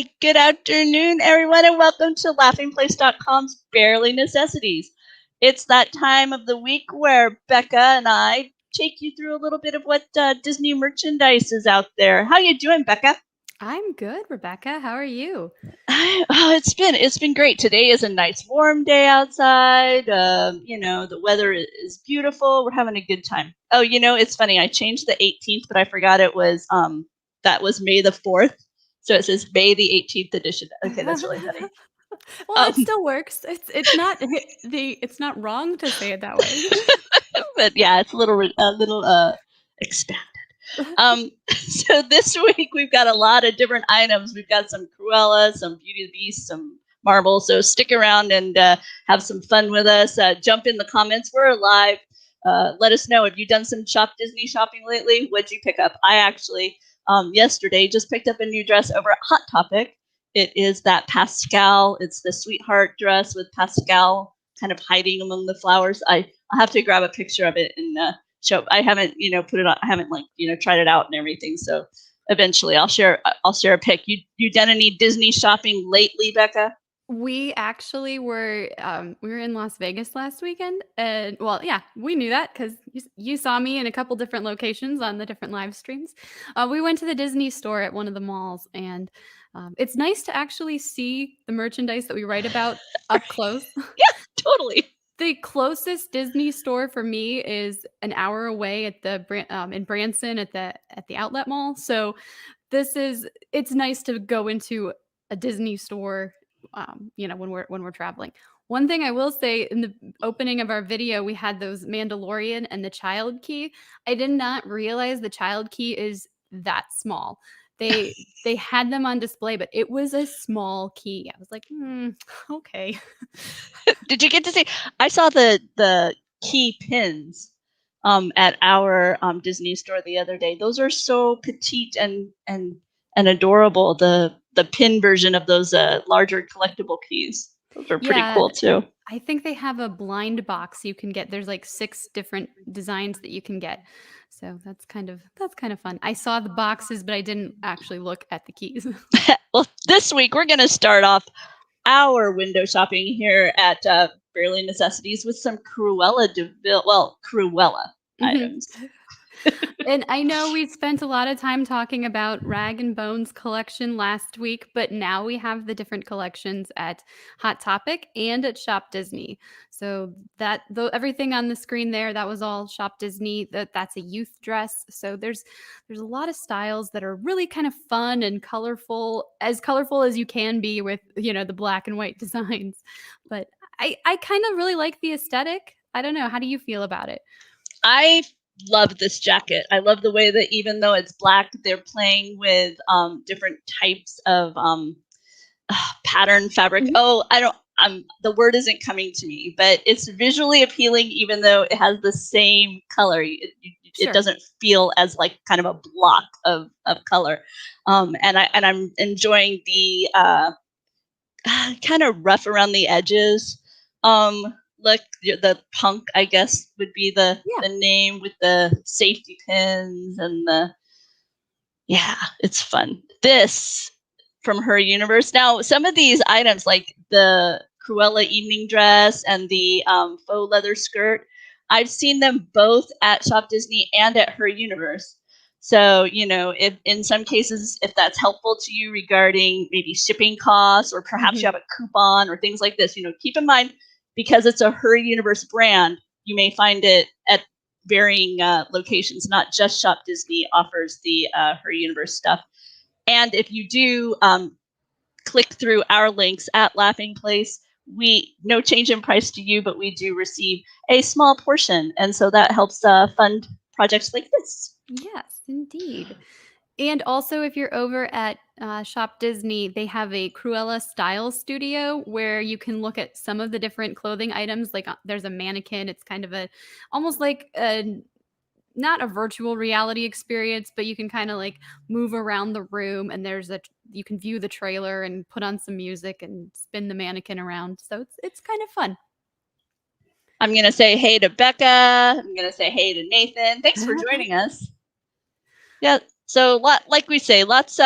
Hey, good afternoon, everyone, and welcome to laughingplace.com's Barely Necessities. It's that time of the week where Becca and I take you through a little bit of what Disney merchandise is out there. How you doing, Becca? I'm good, Rebekah. How are you? It's been great. Today is a nice warm day outside. The weather is beautiful. We're having a good time. Oh, it's funny. I changed the 18th, but I forgot it was that was May the 4th. So it says May the 18th edition. Okay, that's really funny. Well, Um, it still works. It's not wrong to say it that way. but yeah, it's a little expanded. So this week we've got a lot of different items. We've got some Cruella, some Beauty and the Beast, some Marvel. So stick around and have some fun with us. Jump in the comments. We're live. Let us know. Have you done some Disney shopping lately? What'd you pick up? I actually yesterday just picked up a new dress over at Hot Topic. It is that Pascal. It's the sweetheart dress with Pascal kind of hiding among the flowers. I'll have to grab a picture of it and show. I haven't, put it on. I haven't tried it out and everything. So eventually, I'll share a pic. You done any Disney shopping lately, Becca? We actually were in Las Vegas last weekend, and well, yeah, we knew that because you saw me in a couple different locations on the different live streams. We went to the Disney store at one of the malls, and it's nice to actually see the merchandise that we write about up close. Yeah, totally. The closest Disney store for me is an hour away at in Branson at the outlet mall. So it's nice to go into a Disney store, when we're traveling. One thing I will say, in the opening of our video, we had those Mandalorian and the child key. I did not realize the child key is that small. They had them on display, but it was a small key. I was like, okay. Did you get to see? I saw the key pins at our Disney store the other day. Those are so petite and adorable. The pin version of those larger collectible keys. Those are pretty Yeah, cool too. I think they have a blind box you can get. There's like 6 different designs that you can get. So that's kind of fun. I saw the boxes, but I didn't actually look at the keys. Well, this week we're going to start off our window shopping here at Barely Necessities with some Cruella Mhm. items. And I know we spent a lot of time talking about Rag and Bone's collection last week, but now we have the different collections at Hot Topic and at Shop Disney. So everything on the screen there, that was all Shop Disney. That's a youth dress. So there's a lot of styles that are really kind of fun and colorful as you can be with, the black and white designs. But I kind of really like the aesthetic. I don't know. How do you feel about it? I love this jacket. I love the way that even though it's black, they're playing with different types of pattern fabric. Mhm. Oh, I don't. The word isn't coming to me, but it's visually appealing, even though it has the same color. It Sure. doesn't feel as like kind of a block of color, and I'm enjoying the kind of rough around the edges. Look, the punk, I guess, would be Yeah. the name with the safety pins and the yeah, it's fun. This from her universe. Now, some of these items, like the Cruella evening dress and the faux leather skirt, I've seen them both at Shop Disney and at her universe. So, if in some cases, if that's helpful to you regarding maybe shipping costs, or perhaps you Mhm. have a coupon or things like this, keep in mind because it's a her universe brand, you may find it at varying locations. Not just Shop Disney offers the her universe stuff. And if you do click through our links at Laughing Place, we no change in price to you, but we do receive a small portion, and so that helps fund projects like this. Yes, indeed. And also, if you're over at Shop Disney, they have a Cruella style studio where you can look at some of the different clothing items. Like there's a mannequin. It's kind of almost like not a virtual reality experience, but you can kind of like move around the room, and you can view the trailer and put on some music and spin the mannequin around. So it's kind of fun. I'm going to say hey to Becca. I'm going to say hey to Nathan. Thanks for joining us. Yeah. So like we say, lots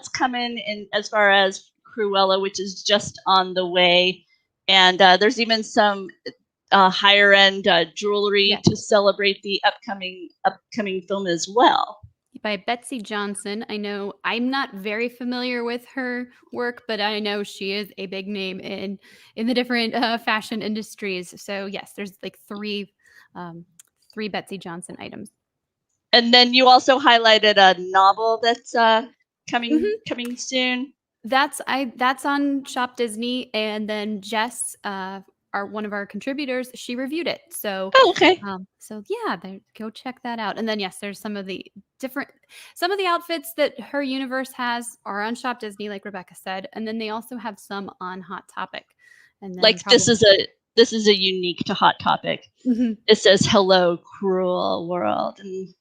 coming in as far as Cruella, which is just on the way, and there's even some higher end jewelry Yes. to celebrate the upcoming film as well. By Betsy Johnson. I know I'm not very familiar with her work, but I know she is a big name in the different fashion industries. So yes, there's like three Betsy Johnson items. And then you also highlighted a novel that's Mhm. coming soon. That's on Shop Disney, and then Jess, one of our contributors, she reviewed it. So, Oh, okay. yeah, go check that out. And then yes, there's some of the outfits that her universe has are on Shop Disney, like Rebekah said, and then they also have some on Hot Topic. And then Like probably this is a unique to Hot Topic. Mhm. It says "Hello, Cruel World" and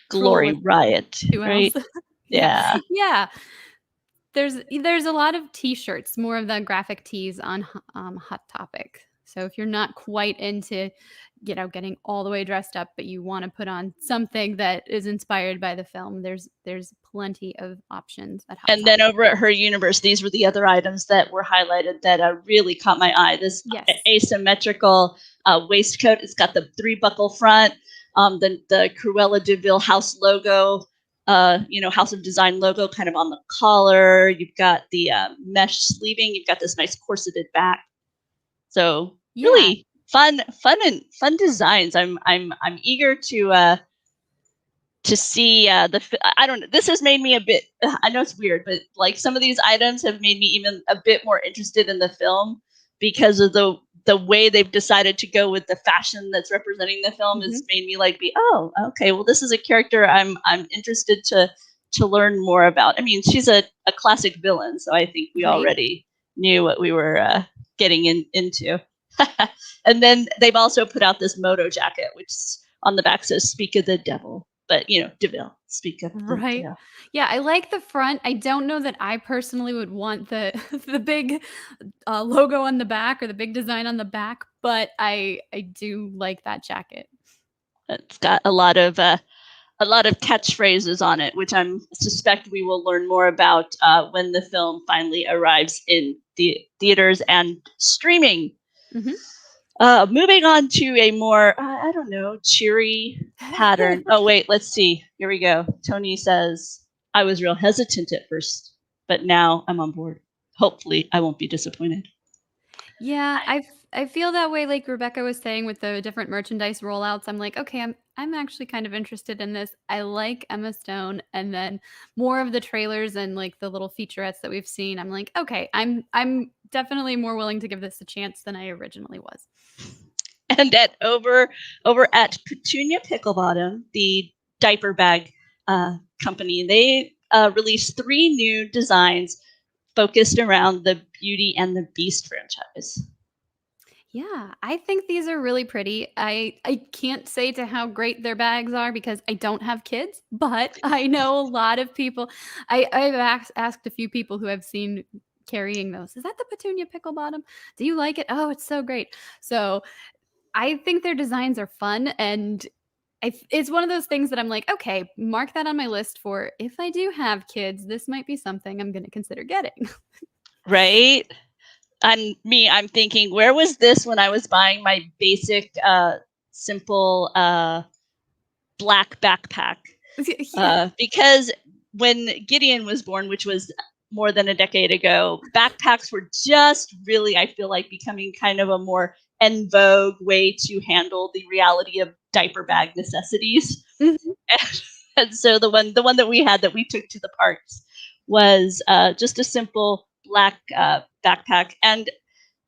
Cruel "Glory with Riot," 2 L's. right? Yeah. Yeah. There's a lot of T-shirts, more of the graphic tees on Hot Topic. So if you're not quite into, getting all the way dressed up, but you want to put on something that is inspired by the film, there's plenty of options at Hot And Topic. then over at her universe, these were the other items that were highlighted that really caught my eye. This Yes. asymmetrical waistcoat. It's got the 3-buckle front, the Cruella de Vil house logo, House of Design logo kind of on the collar. You've got the mesh sleeving. You've got this nice corseted back. So Yeah. really fun designs. I'm eager to see I don't know. This has made me a bit. I know it's weird, but like some of these items have made me even a bit more interested in the film because of the way they've decided to go with the fashion that's representing the film. Has made me like oh, okay, well, this is a character I'm interested to learn more about. I mean, she's a classic villain, so I think we already knew what we were getting into. And then they've also put out this moto jacket, which on the back says "Speak of the Devil." But DeVille, speak of the devil. Yeah, I like the front. I don't know that I personally would want the the big logo on the back or the big design on the back, but I do like that jacket. It's got a lot of catchphrases on it, which I suspect we will learn more about when the film finally arrives in the theaters and streaming. Mm-hmm. Moving on to a more, I don't know, cheery pattern. Oh, wait, let's see. Here we go. Tony says, I was real hesitant at first, but now I'm on board. Hopefully, I won't be disappointed. Yeah, I feel that way, like Rebekah was saying with the different merchandise rollouts. I'm like, okay, I'm actually kind of interested in this. I like Emma Stone, and then more of the trailers and like the little featurettes that we've seen. I'm like, okay, I'm definitely more willing to give this a chance than I originally was. And over at Petunia Pickle Bottom, the diaper bag company, they released 3 new designs focused around the Beauty and the Beast franchise. Yeah, I think these are really pretty. I can't say to how great their bags are because I don't have kids, but I know a lot of people. I've asked a few people who have seen carrying those. Is that the Petunia Pickle Bottom? Do you like it? Oh, it's so great. So I think their designs are fun, and it's one of those things that I'm like, okay, mark that on my list for if I do have kids, this might be something I'm going to consider getting. Right? And me, I'm thinking, where was this when I was buying my basic, simple black backpack? Because when Gideon was born, which was more than a decade ago, backpacks were just really, I feel like, becoming kind of a more en vogue way to handle the reality of diaper bag necessities. Mhm. And so the one that we had that we took to the parks was just a simple black backpack. And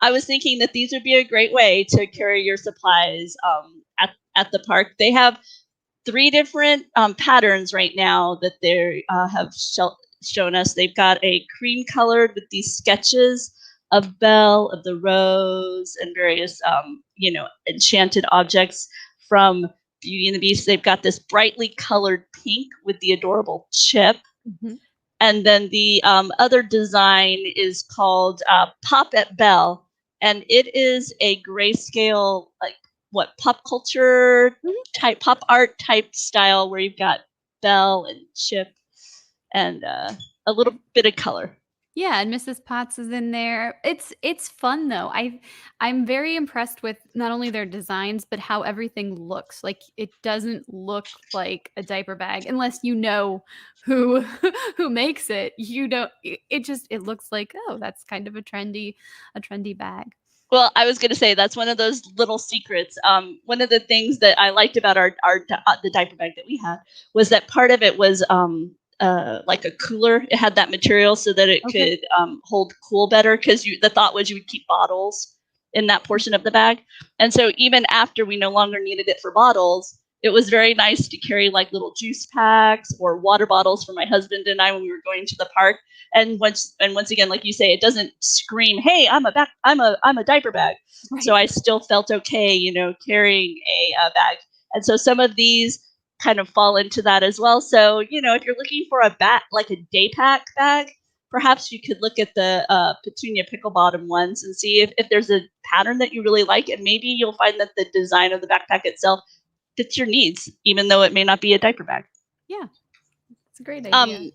I was thinking that these would be a great way to carry your supplies at the park. They have 3 different patterns right now that they have shown us. They've got a cream colored with these sketches of Belle, of the rose, and various enchanted objects from Beauty and the Beast. They've got this brightly colored pink with the adorable Chip. Mhm. And then the other design is called Pop at Belle, and it is a grayscale, like pop culture Mhm. type, pop art type style where you've got Belle and Chip. and a little bit of color. Yeah, and Mrs. Potts is in there. It's fun though. I'm very impressed with not only their designs but how everything looks. Like it doesn't look like a diaper bag unless you know who who makes it. You don't it looks like, oh, that's kind of a trendy bag. Well, I was going to say that's one of those little secrets. One of the things that I liked about the diaper bag that we had was that part of it was like a cooler. It had that material so that it could hold cool better, because the thought was you would keep bottles in that portion of the bag. And so even after we no longer needed it for bottles, it was very nice to carry like little juice packs or water bottles for my husband and I when we were going to the park. And once again, like you say, it doesn't scream, "Hey, I'm a diaper bag." Right. So I still felt okay, carrying a bag. And so some of these kind of fall into that as well. So, if you're looking for a bag, like a day pack bag, perhaps you could look at the Petunia pickle bottom ones and see if there's a pattern that you really like, and maybe you'll find that the design of the backpack itself fits your needs, even though it may not be a diaper bag. Yeah, it's a great idea.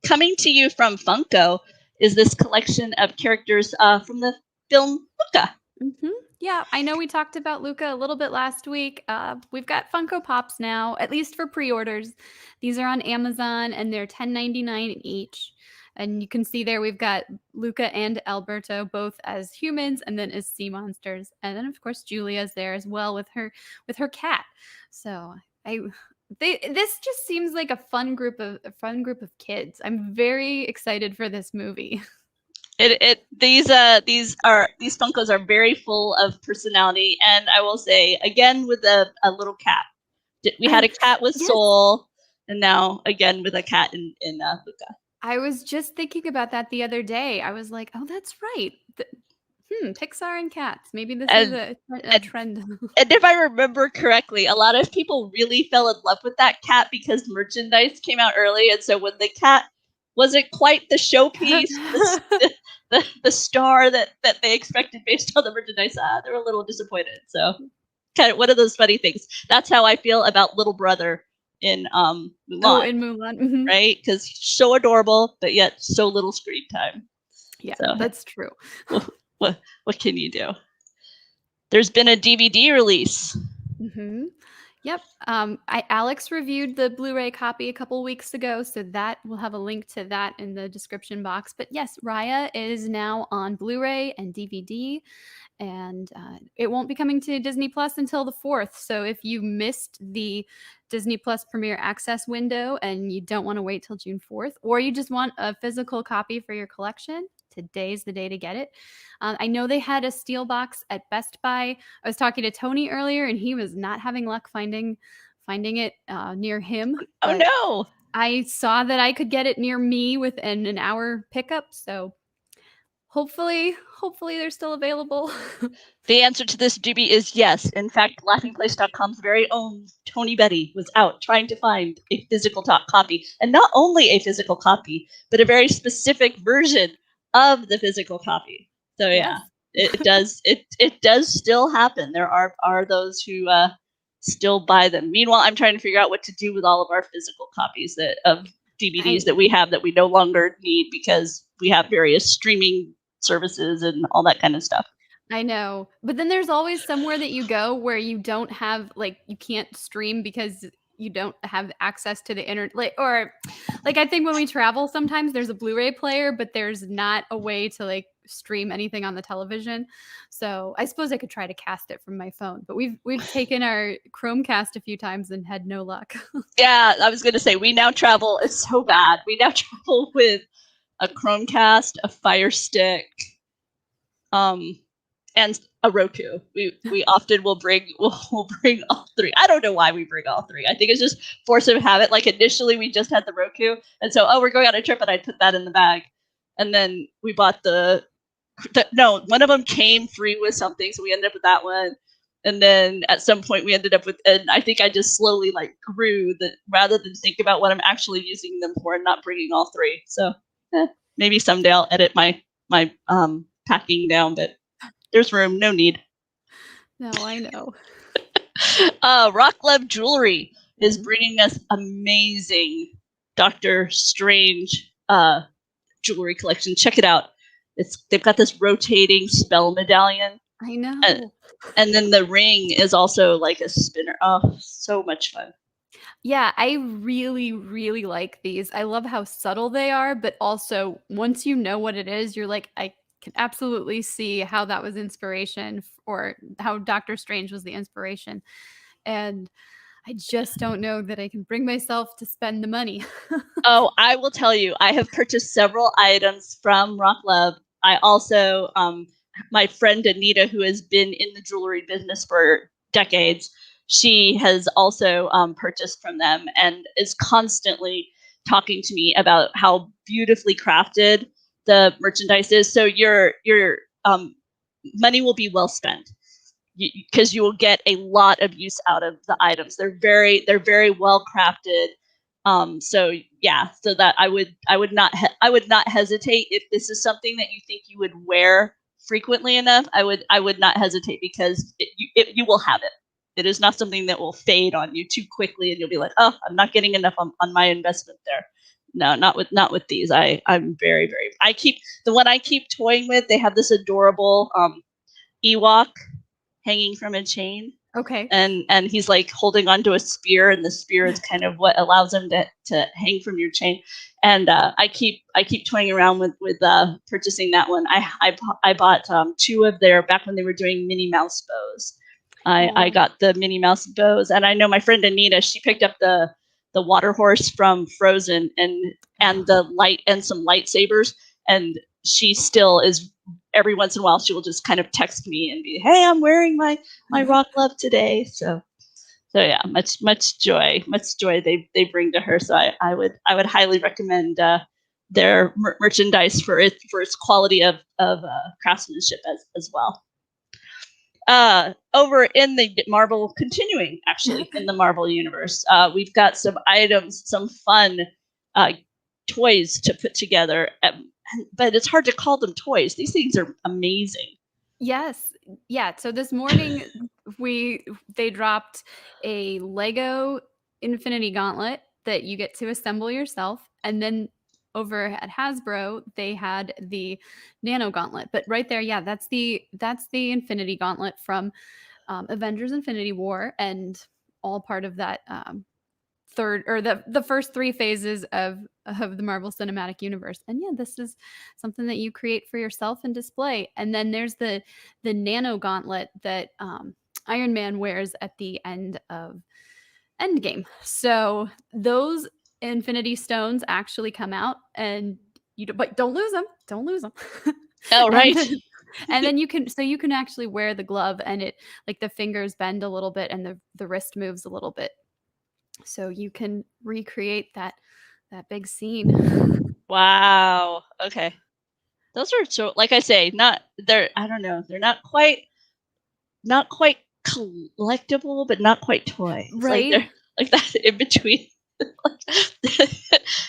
Coming to you from Funko is this collection of characters from the film Luca. Mm-hmm. Yeah, I know we talked about Luca a little bit last week. We've got Funko Pops now, at least for pre-orders. These are on Amazon, and they're $10.99 each. And you can see there we've got Luca and Alberto both as humans and then as sea monsters. And then of course Julia's there as well with her cat. So this just seems like a fun group of kids. I'm very excited for this movie. These Funkos are very full of personality, and I will say again with a little cat. We had a cat with Soul, and now again with a cat in Luca. I was just thinking about that the other day. I was like, oh, that's right. Pixar and cats. Maybe this is a trend. And if I remember correctly, a lot of people really fell in love with that cat because merchandise came out early, and so when the cat wasn't quite the showpiece, the star that they expected based on the merchandise, they were a little disappointed. So, kind of one of those funny things. That's how I feel about Little Brother in Mulan. Oh, in Mulan, mm-hmm. Right? Because he's so adorable, but yet so little screen time. Yeah, so, that's true. What can you do? There's been a DVD release. Mm-hmm. Yep. Alex reviewed the Blu-ray copy a couple weeks ago, so that we'll have a link to that in the description box. But yes, Raya is now on Blu-ray and DVD, and it won't be coming to Disney Plus until the 4th. So if you missed the Disney Plus Premier Access window and you don't want to wait till June 4th, or you just want a physical copy for your collection, today's the day to get it. I know they had a steel box at Best Buy. I was talking to Tony earlier, and he was not having luck finding it near him. Oh no! I saw that I could get it near me within an hour pickup. So hopefully they're still available. The answer to this, Doobie, is yes. In fact, LaughingPlace.com's very own Tony Betty was out trying to find a physical copy, and not only a physical copy, but a very specific version of the physical copy. So yeah, it does still happen. There are those who still buy them. Meanwhile, I'm trying to figure out what to do with all of our physical copies of DVDs that we have that we no longer need because we have various streaming services and all that kind of stuff. I know, but then there's always somewhere that you go where you don't have, like, you can't stream because you don't have access to the internet, or I think when we travel, sometimes there's a Blu-ray player, but there's not a way to stream anything on the television. So I suppose I could try to cast it from my phone, but we've taken our Chromecast a few times and had no luck. Yeah, I was going to say, we now travel, it's so bad. We now travel with a Chromecast, a Fire Stick, and a Roku. We often will bring all three. I don't know why we bring all three. I think it's just force of habit. Like initially we just had the Roku, and so we're going on a trip, and I put that in the bag, and then we bought one of them came free with something, so we ended up with that one, and then at some point we ended up with, and I think I just slowly grew that rather than think about what I'm actually using them for and not bringing all three. So maybe someday I'll edit my packing down, but there's room, no need. No, I know. RockLove Jewelry is bringing us amazing Doctor Strange jewelry collection. Check it out. They've got this rotating spell medallion. I know. And then the ring is also like a spinner. Oh, so much fun. Yeah, I really, really like these. I love how subtle they are, but also once you know what it is, you're like, I can absolutely see how that was inspiration or how Doctor Strange was the inspiration. And I just don't know that I can bring myself to spend the money. Oh, I will tell you, I have purchased several items from RockLove. I also, my friend Anita, who has been in the jewelry business for decades, she has also purchased from them and is constantly talking to me about how beautifully crafted the merchandise is. So your money will be well spent because you will get a lot of use out of the items. They're very well crafted. So yeah, so that I would not hesitate if this is something that you think you would wear frequently enough. I would not hesitate because you will have it. It is not something that will fade on you too quickly, and you'll be like, oh, I'm not getting enough on my investment there. No, not with these. I'm very. I keep the one I keep toying with. They have this adorable Ewok hanging from a chain. Okay. And he's like holding onto a spear, and the spear is kind of what allows him to hang from your chain. And I keep toying around with purchasing that one. I bought two of their back when they were doing Minnie Mouse bows. I got the Minnie Mouse bows, and I know my friend Anita, she picked up the water horse from Frozen and the light and some lightsabers, and she still is every once in a while she will just kind of text me and be, hey, I'm wearing my RockLove today. So yeah, much joy they bring to her. So I would highly recommend their merchandise for its quality of craftsmanship as well. Over in the Marvel, continuing actually in the Marvel universe, we've got some items, some fun toys to put together. But it's hard to call them toys. These things are amazing. Yes. Yeah. So this morning they dropped a Lego Infinity Gauntlet that you get to assemble yourself. And then over at Hasbro, they had the Nano Gauntlet. But right there, yeah, that's the Infinity Gauntlet from Avengers Infinity War, and all part of that third or the first three phases of the Marvel Cinematic Universe. And yeah, this is something that you create for yourself and display. And then there's the Nano Gauntlet that Iron Man wears at the end of Endgame. So those Infinity Stones actually come out, and but don't lose them. Don't lose them. Oh, right. And then you can actually wear the glove, and it like the fingers bend a little bit and the wrist moves a little bit. So you can recreate that big scene. Wow. Okay. Those are so, like I say, I don't know, they're not quite collectible, but not quite toys. Right? Like they're like that in between.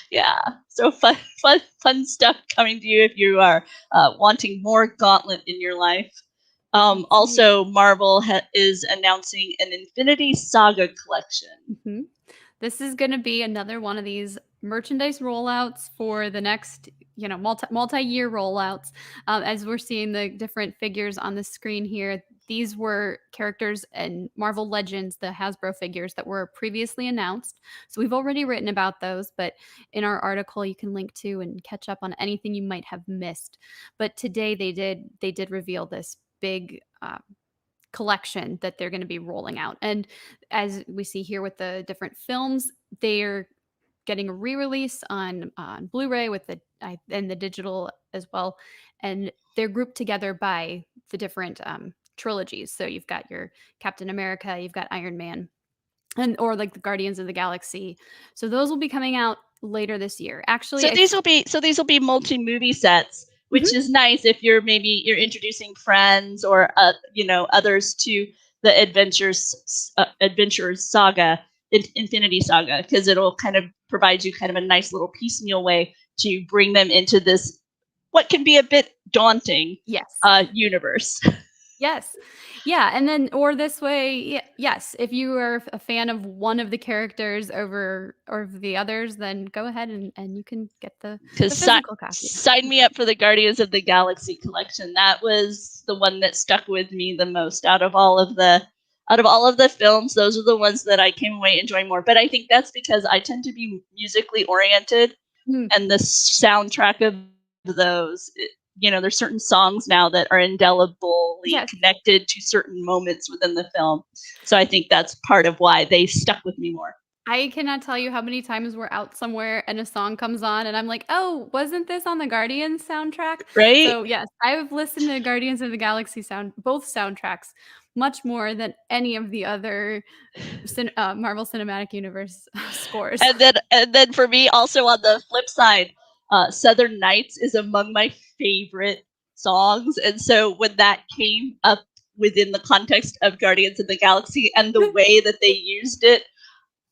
Yeah. So fun stuff coming to you if you are wanting more Gauntlet in your life. Also, Marvel is announcing an Infinity Saga collection. Mm-hmm. This is going to be another one of these merchandise rollouts for the next, multi-year rollouts. As we're seeing the different figures on the screen here, these were characters and Marvel Legends, the Hasbro figures that were previously announced. So we've already written about those, but in our article you can link to and catch up on anything you might have missed. But today they did reveal this big collection that they're going to be rolling out. And as we see here with the different films, they're getting a re-release on Blu-ray with and the digital as well. And they're grouped together by the different trilogies. So you've got your Captain America, you've got Iron Man, or like the Guardians of the Galaxy. So those will be coming out later this year. Actually, so these will be multi-movie sets, which is nice if you're introducing friends or others to the Adventures Saga, Infinity Saga, because it'll kind of provide you kind of a nice little piecemeal way to bring them into this what can be a bit daunting universe. Yes. Yeah, and then or this way, yes, if you are a fan of one of the characters over or the others, then go ahead and you can get the physical copy. Sign me up for the Guardians of the Galaxy collection. That was the one that stuck with me the most out of all of the films. Those are the ones that I came away enjoying more. But I think that's because I tend to be musically oriented, and the soundtrack of those, there's certain songs now that are indelibly connected to certain moments within the film. So I think that's part of why they stuck with me more. I cannot tell you how many times we're out somewhere and a song comes on and I'm like, "Oh, wasn't this on the Guardians soundtrack?" Right? So, yes, I've listened to Guardians of the Galaxy both soundtracks much more than any of the other Marvel Cinematic Universe scores. And then for me, also on the flip side, Southern Nights is among my favorite songs, and so when that came up within the context of Guardians of the Galaxy and the way that they used it,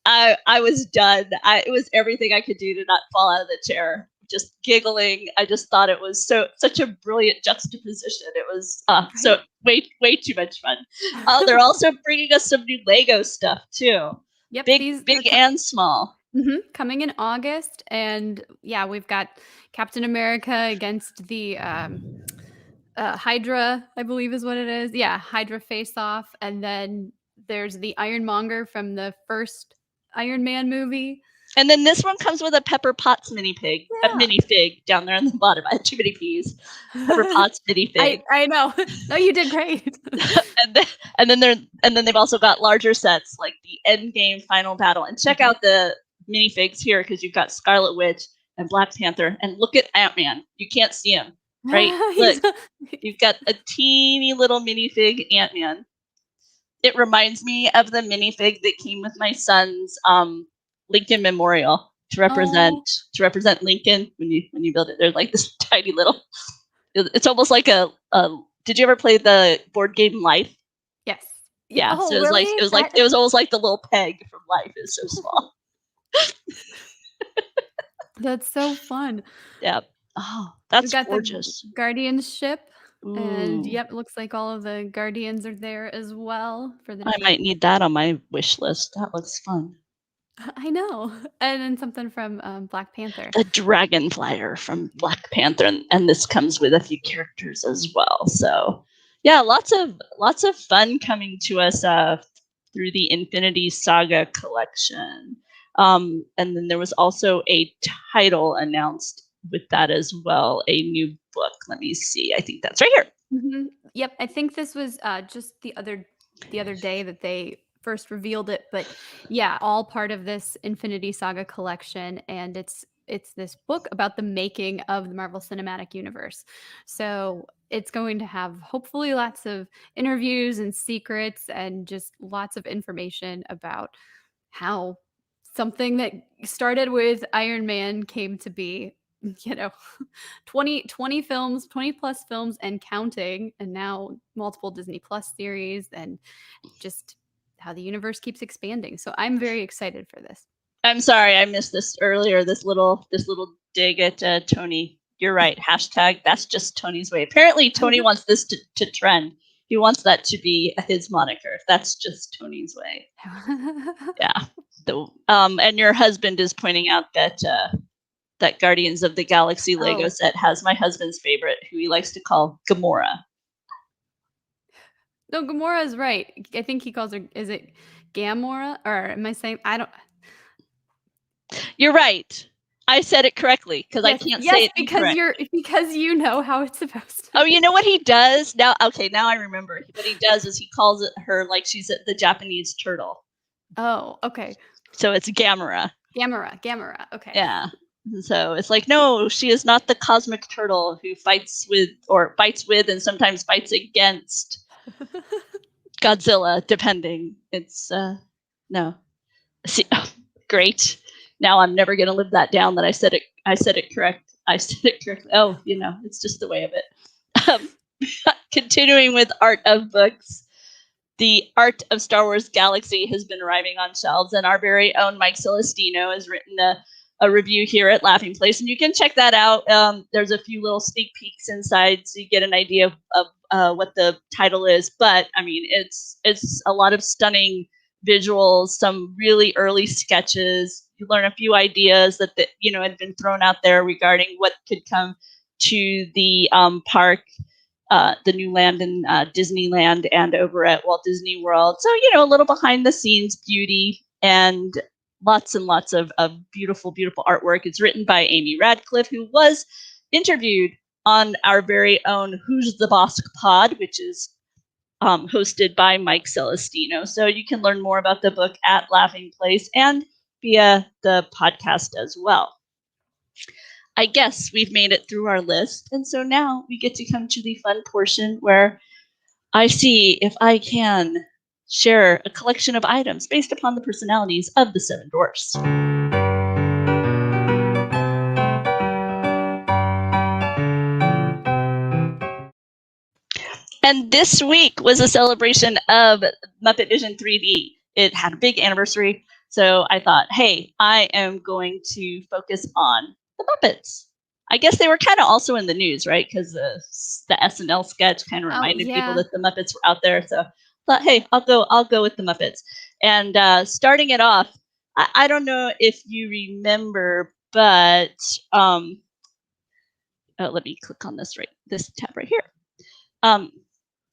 I was done. It was everything I could do to not fall out of the chair, just giggling. I just thought it was such a brilliant juxtaposition. It was so way too much fun. They're also bringing us some new Lego stuff too. Yep, big and small. Coming in August, and yeah, we've got Captain America against the Hydra, I believe is what it is. Yeah, Hydra face-off, and then there's the Ironmonger from the first Iron Man movie. And then this one comes with a Pepper Potts minifig down there on the bottom. I had too many P's. Pepper Potts minifig. I know. No, you did great. and then they've also got larger sets like the Endgame Final Battle. And check out the minifigs here because you've got Scarlet Witch and Black Panther. And look at Ant-Man. You can't see him, right? Look, you've got a teeny little minifig Ant-Man. It reminds me of the minifig that came with my son's Lincoln Memorial to represent Lincoln when you build it. They're like this tiny little. It's almost like a. Did you ever play the board game Life? Yes. Yeah. So it was almost like the little peg from Life. It's so small. That's so fun. Yeah. Oh, that's gorgeous. The Guardians ship. Ooh. And yep, looks like all of the Guardians are there as well. I might need that on my wish list. That looks fun. I know. And then something from Black Panther. The Dragon Flyer from Black Panther, and this comes with a few characters as well. So, yeah, lots of fun coming to us through the Infinity Saga collection. And then there was also a title announced with that as well, a new book. Let me see. I think that's right here. Mm-hmm. Yep, I think this was just the other day that they first revealed it, but yeah, all part of this Infinity Saga collection, and it's this book about the making of the Marvel Cinematic Universe. So it's going to have hopefully lots of interviews and secrets and just lots of information about how something that started with Iron Man came to be, 20 films, 20 plus films and counting, and now multiple Disney Plus series, and just how the universe keeps expanding. So I'm very excited for this. I'm sorry I missed this earlier. This little dig at Tony. You're right. Hashtag that's just Tony's way. Apparently Tony wants this to trend. He wants that to be his moniker. That's just Tony's way. Yeah. And your husband is pointing out that that Guardians of the Galaxy Lego set has my husband's favorite, who he likes to call Gamora. No, Gamora is right. I think he calls her, is it Gamora? Or am I saying, I don't. You're right. I said it correctly because I can't say it because you know how it's supposed to be. Oh, you know what he does? Now I remember. What he does is he calls her like she's the Japanese turtle. Oh, okay. So it's Gamora. Gamora. Okay. Yeah. So it's like, no, she is not the cosmic turtle who fights with and sometimes fights against Godzilla, depending. It's no. See, great. Now I'm never going to live that down that I said it correct. I said it correctly. Oh, it's just the way of it. Continuing with Art of Books. The Art of Star Wars Galaxy has been arriving on shelves, and our very own Mike Celestino has written a review here at Laughing Place, and you can check that out. There's a few little sneak peeks inside, so you get an idea of what the title is, but I mean, it's a lot of stunning visuals, some really early sketches. You learn a few ideas that had been thrown out there regarding what could come to the park, the new land in Disneyland and over at Walt Disney World. So a little behind the scenes beauty and lots and lots of beautiful, beautiful artwork. It's written by Amy Radcliffe, who was interviewed on our very own Who's the Boss pod, which is hosted by Mike Celestino. So you can learn more about the book at Laughing Place and via the podcast as well. I guess we've made it through our list, and so now we get to come to the fun portion where I see if I can share a collection of items based upon the personalities of the Seven Dwarfs. And this week was a celebration of Muppet Vision 3D. It had a big anniversary, so I thought, hey, I am going to focus on the Muppets. I guess they were kind of also in the news, right? Because the SNL sketch kind of reminded people that the Muppets were out there. So I thought, hey, I'll go with the Muppets. And starting it off, I don't know if you remember, but let me click on this tab right here.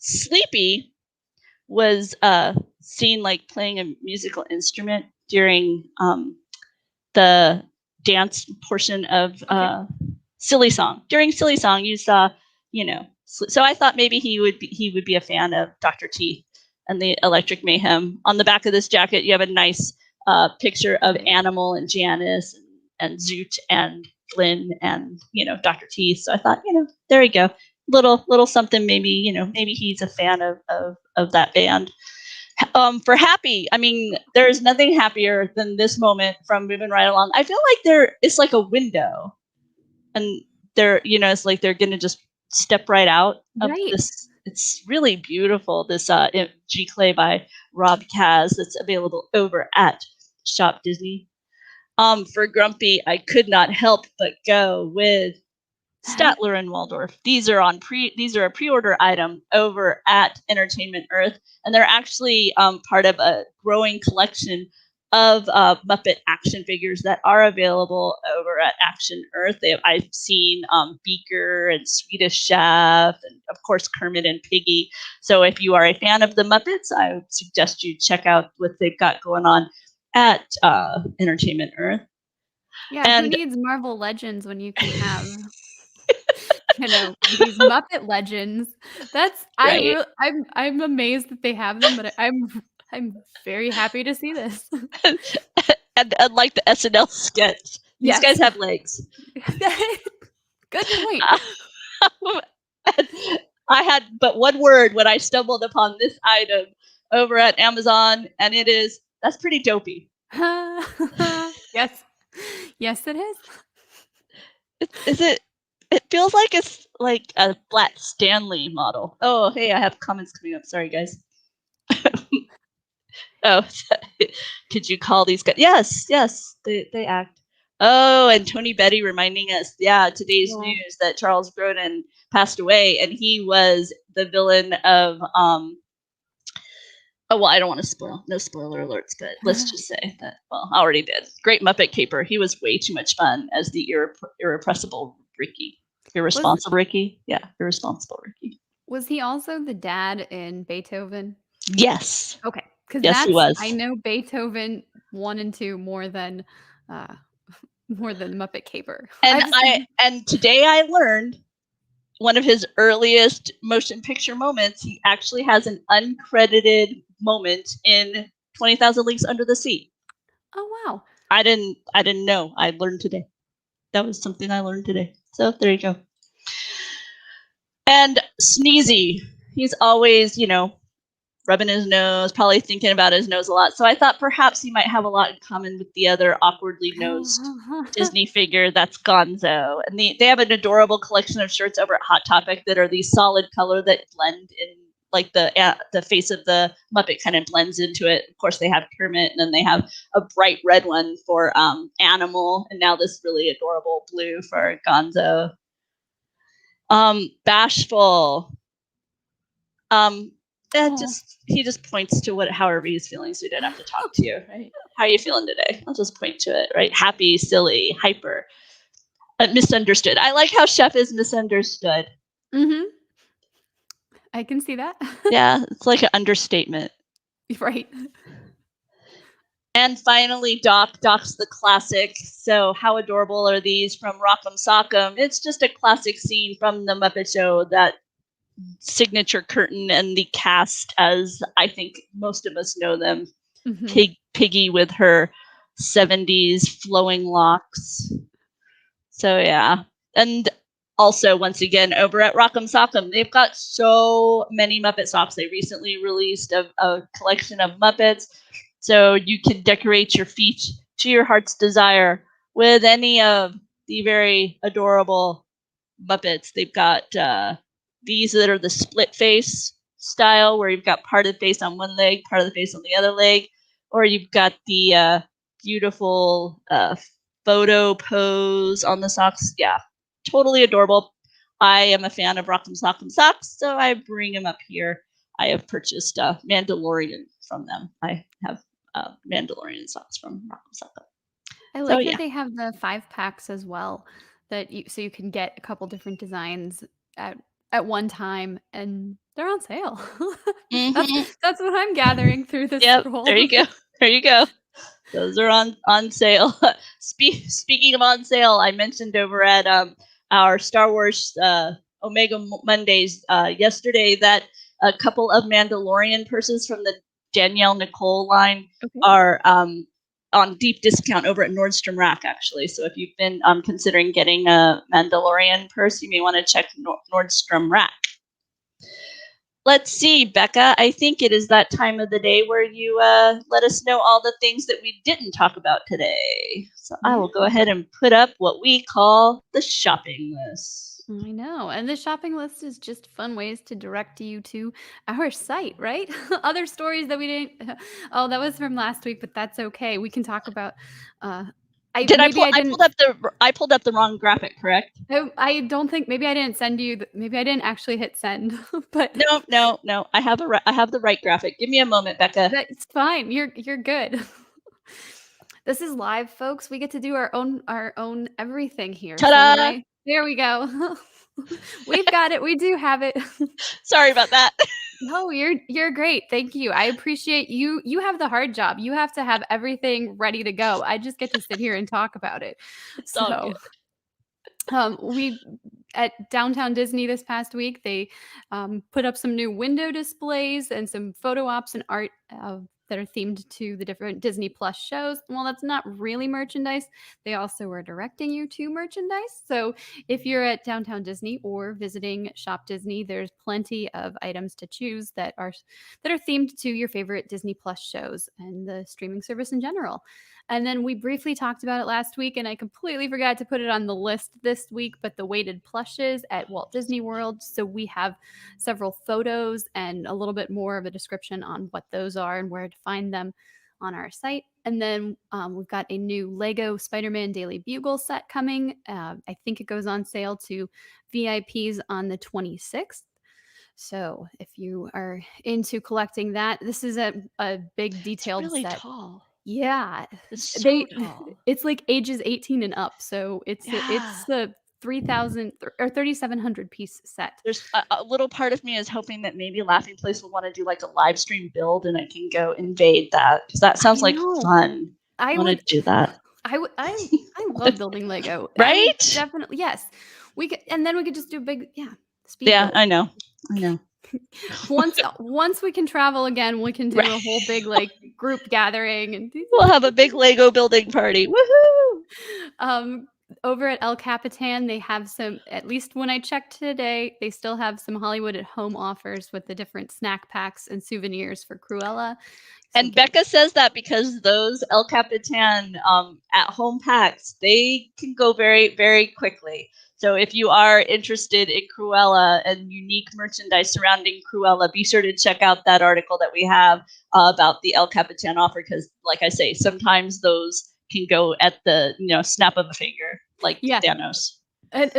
Sleepy was seen like playing a musical instrument during the dance portion of Silly Song. During Silly Song, you saw, so I thought maybe he would be a fan of Dr. Teeth and the Electric Mayhem. On the back of this jacket, you have a nice picture of Animal and Janice and Zoot and Flynn and Dr. Teeth. So I thought, there you go. Little something, maybe he's a fan of that band. For Happy, I mean, there's nothing happier than this moment from moving right along. I feel like it's like a window, and it's like they're gonna just step right out of this. It's really beautiful. This G Clay by Rob Kaz that's available over at Shop Disney. For Grumpy, I could not help but go with Statler and Waldorf. These are a pre-order item over at Entertainment Earth, and they're actually part of a growing collection of Muppet action figures that are available over at Action Earth. I've seen Beaker and Swedish Chef, and of course Kermit and Piggy. So if you are a fan of the Muppets, I would suggest you check out what they've got going on at Entertainment Earth. Yeah, and who needs Marvel Legends when you can have these Muppet Legends? That's right. I'm amazed that they have them, but I'm very happy to see this. And unlike the SNL sketch, these guys have legs. Good point. I had but one word when I stumbled upon this item over at Amazon, and it is, that's pretty dopey. Yes, it is. Is it? It feels like it's like a flat Stanley model. Oh, hey, I have comments coming up. Sorry, guys. Oh, could you call these guys? Yes, they act. Oh, and Tony Betty reminding us, today's news that Charles Grodin passed away, and he was the villain of oh, well, I don't want to spoil. No spoiler alerts, but let's just say that, well, I already did. Great Muppet Caper. He was way too much fun as the irrepressible Ricky. Irresponsible Ricky? Yeah, irresponsible Ricky. Was he also the dad in Beethoven? Yes. Okay. Yes, he was. I know Beethoven 1 and 2 more than Muppet Caper. And today I learned one of his earliest motion picture moments. He actually has an uncredited moment in 20,000 Leagues Under the Sea. Oh wow! I didn't know. I learned today. That was something I learned today. So there you go. And Sneezy, he's always, rubbing his nose, probably thinking about his nose a lot. So I thought perhaps he might have a lot in common with the other awkwardly nosed Disney figure that's Gonzo. And they have an adorable collection of shirts over at Hot Topic that are these solid color that blend in, like the face of the Muppet kind of blends into it. Of course, they have Kermit, and then they have a bright red one for Animal, and now this really adorable blue for Gonzo. Bashful. And he just points to however he's feeling, so he didn't have to talk to you, right? How are you feeling today? I'll just point to it, right? Happy, silly, hyper, misunderstood. I like how Chef is misunderstood. Mm-hmm. I can see that. Yeah, it's like an understatement. Right. And finally, Doc's the classic. So how adorable are these from Rock'em Sock'em? It's just a classic scene from the Muppet Show, that signature curtain and the cast as I think most of us know them. Mm-hmm. Piggy with her 70s flowing locks. So yeah. And also, once again, over at Rock'em Sock'em, they've got so many Muppet socks. They recently released a collection of Muppets. So you can decorate your feet to your heart's desire with any of the very adorable Muppets. They've got these that are the split face style, where you've got part of the face on one leg, part of the face on the other leg, or you've got the beautiful photo pose on the socks. Yeah, totally adorable. I am a fan of Rock'em Sock'em socks, so I bring them up here. I have purchased Mandalorian from them. I have Mandalorian socks from Rock'em Sock'em. I like that they have the 5-packs as well, so you can get a couple different designs at one time, and they're on sale. Mm-hmm. That's what I'm gathering through this scroll. There you go. There you go. Those are on sale. Speaking of on sale, I mentioned over at our Star Wars Omega Mondays yesterday that a couple of Mandalorian purses from the Danielle Nicole line are on deep discount over at Nordstrom Rack, actually. So if you've been considering getting a Mandalorian purse, you may want to check Nordstrom Rack. Let's see, Bekah, I think it is that time of the day where you let us know all the things that we didn't talk about today. So I will go ahead and put up what we call the shopping list. I know. And the shopping list is just fun ways to direct you to our site, right? Other stories that we didn't. Oh, that was from last week, but that's okay. We can talk about. I pulled up the wrong graphic, correct? I don't think, maybe I didn't send you. Maybe I didn't actually hit send. But no. I have the right graphic. Give me a moment, Bekah. That's fine. You're good. This is live, folks. We get to do our own everything here. Ta-da! So there we go. We've got it. We do have it. Sorry about that. No, you're great. Thank you. I appreciate you. You have the hard job. You have to have everything ready to go. I just get to sit here and talk about it. It's all good. We at Downtown Disney this past week, they put up some new window displays and some photo ops and art that are themed to the different Disney Plus shows. Well, that's not really merchandise. They also are directing you to merchandise. So if you're at Downtown Disney or visiting Shop Disney, there's plenty of items to choose that are themed to your favorite Disney Plus shows and the streaming service in general. And then we briefly talked about it last week, and I completely forgot to put it on the list this week, but the weighted plushes at Walt Disney World. So we have several photos and a little bit more of a description on what those are and where to find them on our site. And then we've got a new Lego Spider-Man Daily Bugle set coming. I think it goes on sale to VIPs on the 26th. So if you are into collecting that, this is a big detailed it's really set. Tall. Yeah, it's so tall. It's like ages 18 and up, so it's a 3,000 or 3,700 piece set. There's a little part of me is hoping that maybe Laughing Place will want to do like a live stream build, and I can go invade that, because that sounds like fun. I want to do that. I love building Lego, right? Definitely, yes. We could, and then we could just do a big speed build. I know. Once we can travel again, we can do a whole big group gathering, and we'll have a big Lego building party. Woohoo! Over at El Capitan, they have some, at least when I checked today, they still have some Hollywood at Home offers with the different snack packs and souvenirs for Cruella. And Bekah says that because those El Capitan at home packs, they can go very, very quickly. So if you are interested in Cruella and unique merchandise surrounding Cruella, be sure to check out that article that we have about the El Capitan offer, because, like I say, sometimes those can go at the snap of a finger, like Thanos.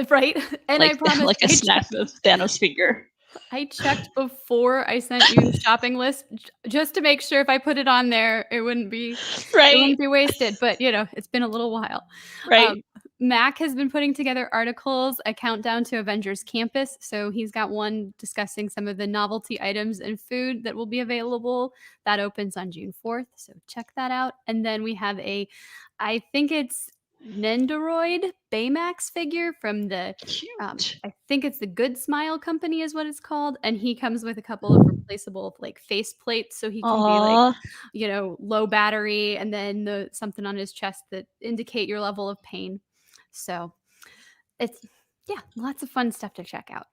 Right? And I promise, like a snap of Thanos' finger. I checked before I sent you the shopping list just to make sure if I put it on there, it wouldn't be Right. wasted, but, it's been a little while. Right. Um, Mac has been putting together articles, a countdown to Avengers Campus, so he's got one discussing some of the novelty items and food that will be available. That opens on June 4th, so check that out. And then we have I think it's Nendoroid Baymax figure from the Cute. I think it's the Good Smile Company is what it's called, and he comes with a couple of replaceable like face plates, so he can be like, Aw. low battery, and then something on his chest that indicate your level of pain. So it's lots of fun stuff to check out.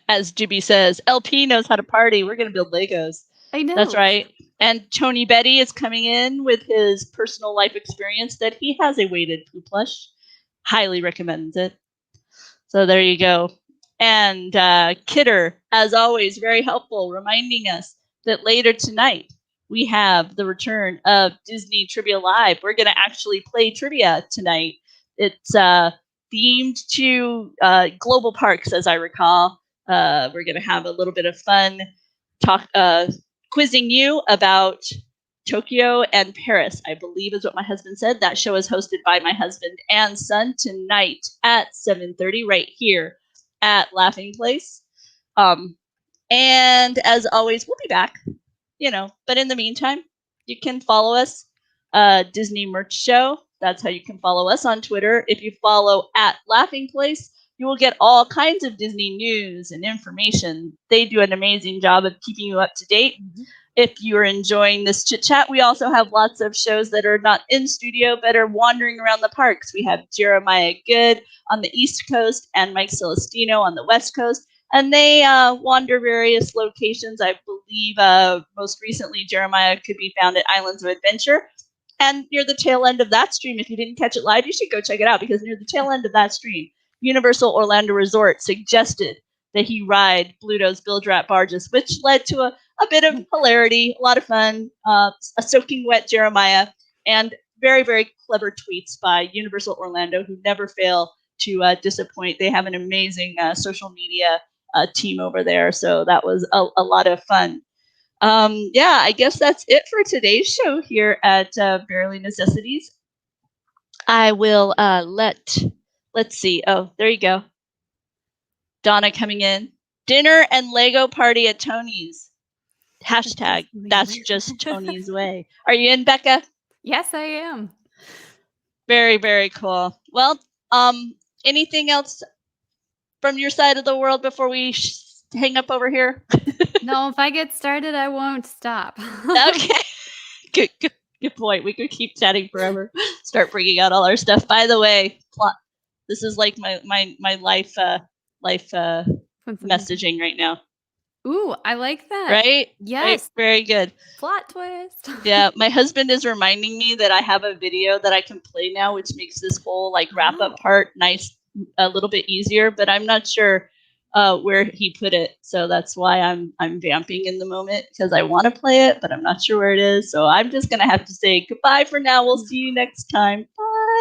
As Jibby says, LP knows how to party. We're gonna build Legos. I know. That's right. And Tony Betty is coming in with his personal life experience that he has a weighted poo plush. Highly recommends it. So there you go. And Kidder, as always, very helpful, reminding us that later tonight we have the return of Disney Trivia Live. We're going to actually play trivia tonight. It's themed to global parks, as I recall. We're going to have a little bit of fun quizzing you about Tokyo and Paris, I believe is what my husband said. That show is hosted by my husband and son tonight at 7:30 right here at Laughing Place. And as always, we'll be back, but in the meantime, you can follow us, Disney Merch Show. That's how you can follow us on Twitter. If you follow at Laughing Place, you will get all kinds of Disney news and information. They do an amazing job of keeping you up to date. Mm-hmm. If you're enjoying this chit chat, we also have lots of shows that are not in studio but are wandering around the parks. We have Jeremiah Good on the East Coast and Mike Celestino on the West Coast. And they wander various locations. I believe most recently Jeremiah could be found at Islands of Adventure. And near the tail end of that stream, if you didn't catch it live, you should go check it out, because near the tail end of that stream, Universal Orlando Resort suggested that he ride Bluto's Bilge Rat barges, which led to a bit of hilarity, a lot of fun, a soaking wet Jeremiah, and very, very clever tweets by Universal Orlando, who never fail to disappoint. They have an amazing social media team over there, so that was a lot of fun. I guess that's it for today's show here at Barely Necessities. I will let's see. Oh, there you go. Donna coming in. Dinner and Lego party at Tony's. Hashtag, that's just Tony's way. Are you in, Bekah? Yes, I am. Very, very cool. Well, anything else from your side of the world before we hang up over here? No, if I get started, I won't stop. Okay. Good point. We could keep chatting forever. Start bringing out all our stuff. By the way, this is like my life messaging right now. Ooh, I like that. Right? Yes. Right? Very good. Plot twist. Yeah, my husband is reminding me that I have a video that I can play now, which makes this whole wrap up part nice, a little bit easier. But I'm not sure where he put it, so that's why I'm vamping in the moment, because I want to play it, but I'm not sure where it is. So I'm just gonna have to say goodbye for now. We'll see you next time. Bye.